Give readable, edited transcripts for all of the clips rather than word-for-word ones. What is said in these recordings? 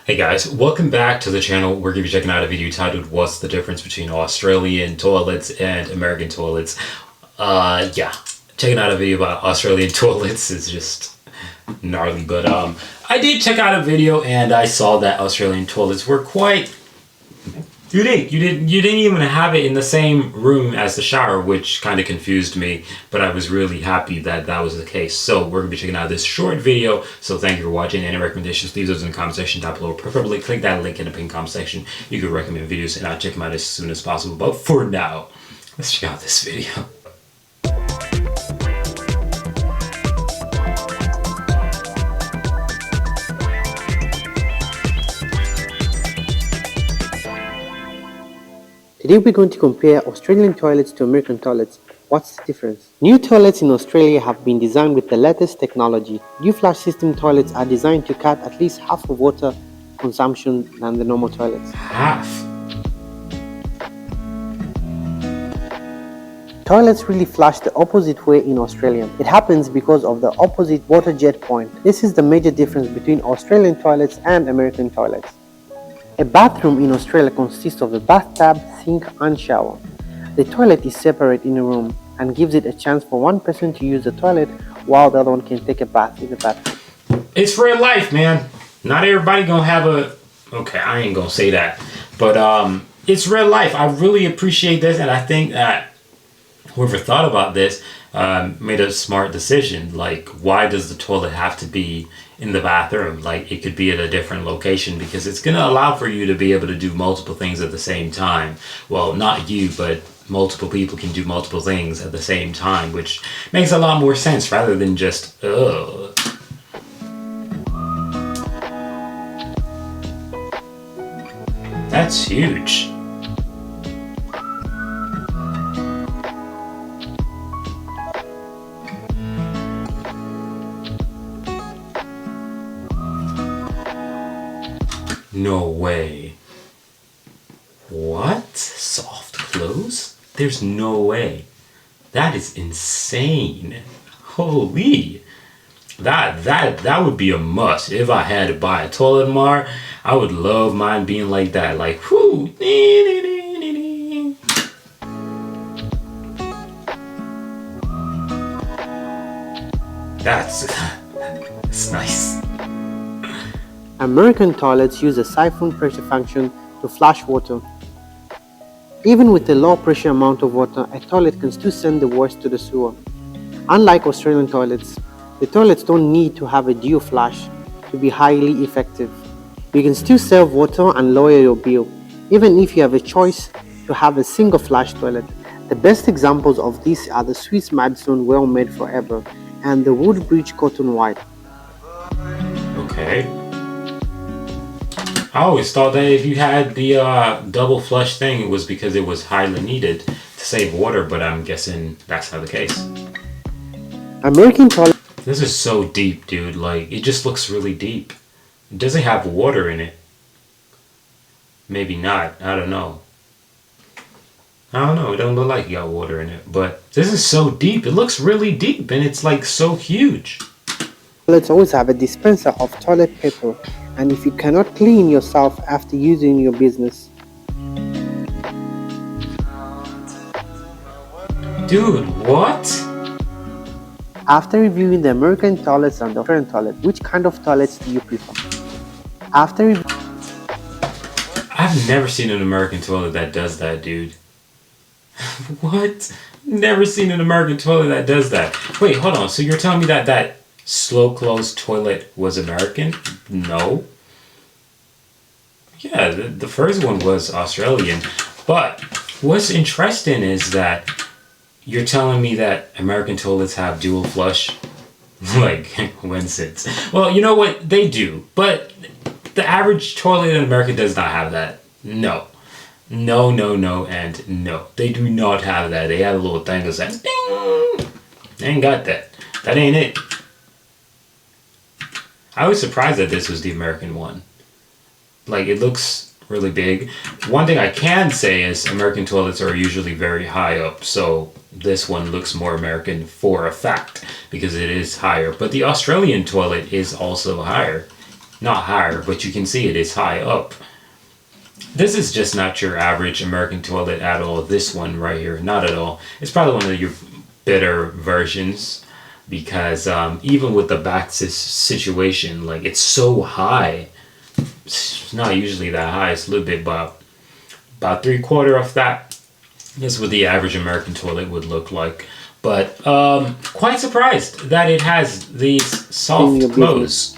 Hey guys, welcome back to the channel. We're going to be checking out a video titled What's the Difference Between Australian Toilets and American Toilets. Yeah, checking out a video about Australian toilets is just gnarly, but I did check out a video and I saw that Australian toilets were quite unique. You didn't even have it in the same room as the shower, which kind of confused me, but I was really happy that that was the case. So we're gonna be checking out this short video. So thank you for watching. Any recommendations, leave those in the comment section down below. Preferably click that link in the pinned comment section. You can recommend videos and I'll check them out as soon as possible. But for now, let's check out this video. Today we're going to compare Australian toilets to American toilets. What's the difference? New toilets in Australia have been designed with the latest technology. New flush system toilets are designed to cut at least half of water consumption than the normal toilets. Half? Toilets really flush the opposite way in Australia. It happens because of the opposite water jet point. This is the major difference between Australian toilets and American toilets. A bathroom in Australia consists of a bathtub, sink and shower. The toilet is separate in a room and gives it a chance for one person to use the toilet while the other one can take a bath in the bathroom. It's real life, man. Not everybody gonna have a... Okay, I ain't gonna say that. But it's real life. I really appreciate this, and I think that whoever thought about this made a smart decision. Like, why does the toilet have to be in the bathroom? Like, it could be at a different location because it's going to allow for you to be able to do multiple things at the same time. Well, not you, but multiple people can do multiple things at the same time, which makes a lot more sense rather than just, ugh. That's huge. No way. What? Soft close? There's no way. That is insane. Holy. That would be a must. If I had to buy a toilet tomorrow, I would love mine being like that. Like, whoo. That's nice. American toilets use a siphon pressure function to flush water. Even with a low pressure amount of water, a toilet can still send the waste to the sewer. Unlike Australian toilets, the toilets don't need to have a dual flush to be highly effective. You can still save water and lower your bill, even if you have a choice to have a single flush toilet. The best examples of this are the Swiss Madison Well Made Forever and the Woodbridge Cotton White. Okay. I always thought that if you had the double flush thing, it was because it was highly needed to save water, but I'm guessing that's not the case. American toilet. This is so deep, dude. Like, it just looks really deep. Does it have water in it? Maybe not. I don't know. It don't look like it got water in it, but this is so deep. It looks really deep, and it's like so huge. Toilets always have a dispenser of toilet paper, and if you cannot clean yourself after using your business. Dude, what? After reviewing the American toilets and the Australian toilet, which kind of toilets do you prefer? I've never seen an American toilet that does that, dude. What? Never seen an American toilet that does that. Wait, hold on. So you're telling me that that slow close toilet was American? No. Yeah, the first one was Australian. But what's interesting is that you're telling me that American toilets have dual flush? Like, coincidence. Well, you know what? They do. But the average toilet in America does not have that. No. No, and no. They do not have that. They have a little thing that says, ding! They ain't got that. That ain't it. I was surprised that this was the American one. Like, it looks really big. One thing I can say is American toilets are usually very high up, so this one looks more American for a fact because it is higher. But the Australian toilet is also higher. not higher, but you can see it is high up. This is just not your average American toilet at all. This one right here, not at all. It's probably one of your better versions because even with the back situation, like it's so high. It's not usually that high. It's a little bit about 3/4 of that. Is what the average American toilet would look like. But quite surprised that it has these soft close.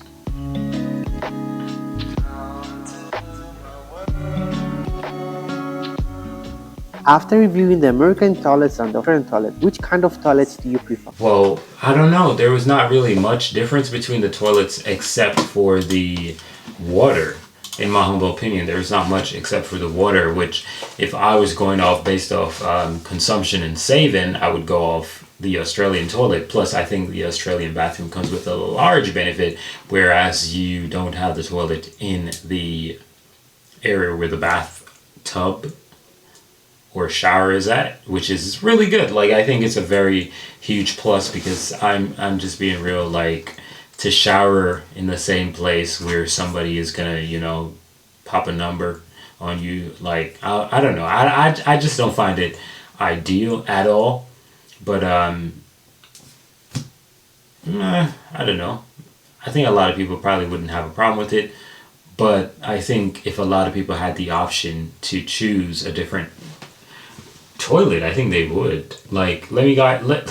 After reviewing the American toilets and the Australian toilet, which kind of toilets do you prefer? Well, I don't know. There was not really much difference between the toilets except for the water. In my humble opinion, there's not much except for the water, which if I was going off based off consumption and saving, I would go off the Australian toilet. Plus, I think the Australian bathroom comes with a large benefit, whereas you don't have the toilet in the area where the bathtub or shower is at, which is really good. Like, I think it's a very huge plus because I'm just being real, like, to shower in the same place where somebody is gonna, pop a number on you. Like, I don't know. I just don't find it ideal at all. But, I don't know. I think a lot of people probably wouldn't have a problem with it. But I think if a lot of people had the option to choose a different toilet, I think they would. Like, let me guys, what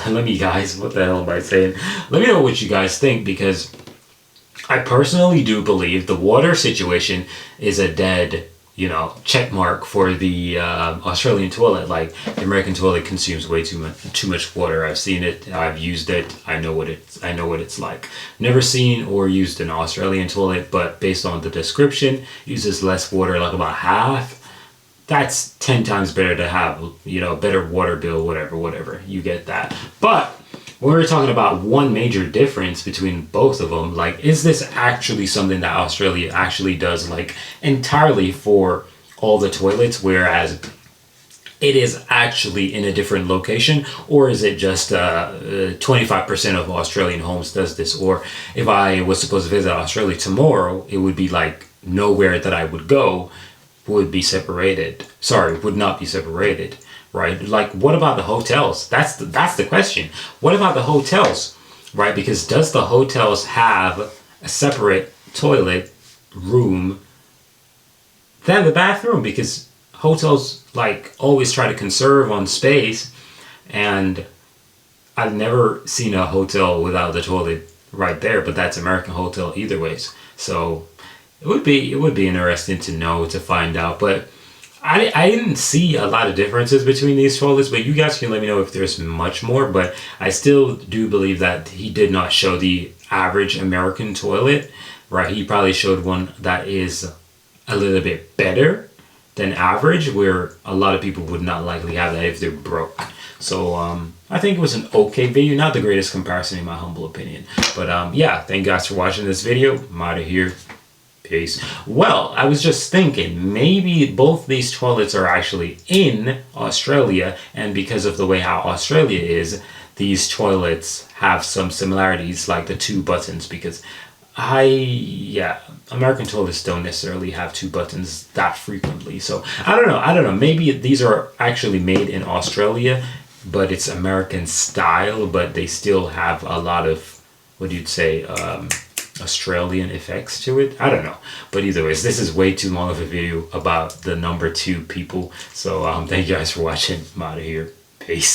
the hell am I saying? Let me know what you guys think, because I personally do believe the water situation is a dead, check mark for the Australian toilet. Like, the American toilet consumes way too much water. I've seen it. I've used it. I know what it's like. Never seen or used an Australian toilet, but based on the description, uses less water, like about half. That's 10 times better to have, better water bill, whatever. You get that. But when we're talking about one major difference between both of them, like, is this actually something that Australia actually does, like, entirely for all the toilets, whereas it is actually in a different location? Or is it just 25% of Australian homes does this? Or if I was supposed to visit Australia tomorrow, it would be like nowhere that I would go would not be separated, right? Like, what about the hotels? That's the question. What about the hotels, right? Because does the hotels have a separate toilet room than the bathroom? Because hotels, like, always try to conserve on space, and I've never seen a hotel without the toilet right there, but that's American hotel either ways. So it would be interesting to find out, but I didn't see a lot of differences between these toilets, but you guys can let me know if there's much more. But I still do believe that he did not show the average American toilet, right? He probably showed one that is a little bit better than average, where a lot of people would not likely have that if they're broke. So I think it was an okay video, not the greatest comparison in my humble opinion. But yeah, thank you guys for watching this video. I'm out of here. Peace. Well, I was just thinking maybe both these toilets are actually in Australia, and because of the way how Australia is, these toilets have some similarities, like the 2 buttons, because American toilets don't necessarily have 2 buttons that frequently. So I don't know. Maybe these are actually made in Australia, but it's American style, but they still have a lot of, what you'd say, Australian effects to it. I don't know. But either ways, this is way too long of a video about the number 2 people. So thank you guys for watching. I'm out of here. Peace.